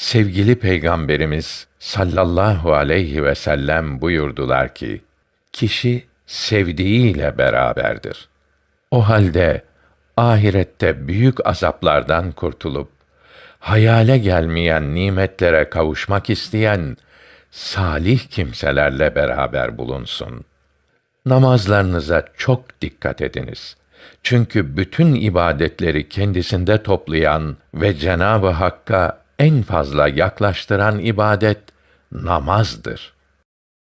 Sevgili Peygamberimiz sallallahu aleyhi ve sellem buyurdular ki, kişi sevdiğiyle beraberdir. O halde ahirette büyük azaplardan kurtulup hayale gelmeyen nimetlere kavuşmak isteyen salih kimselerle beraber bulunsun. Namazlarınıza çok dikkat ediniz. Çünkü bütün ibadetleri kendisinde toplayan ve Cenab-ı Hakk'a en fazla yaklaştıran ibadet namazdır.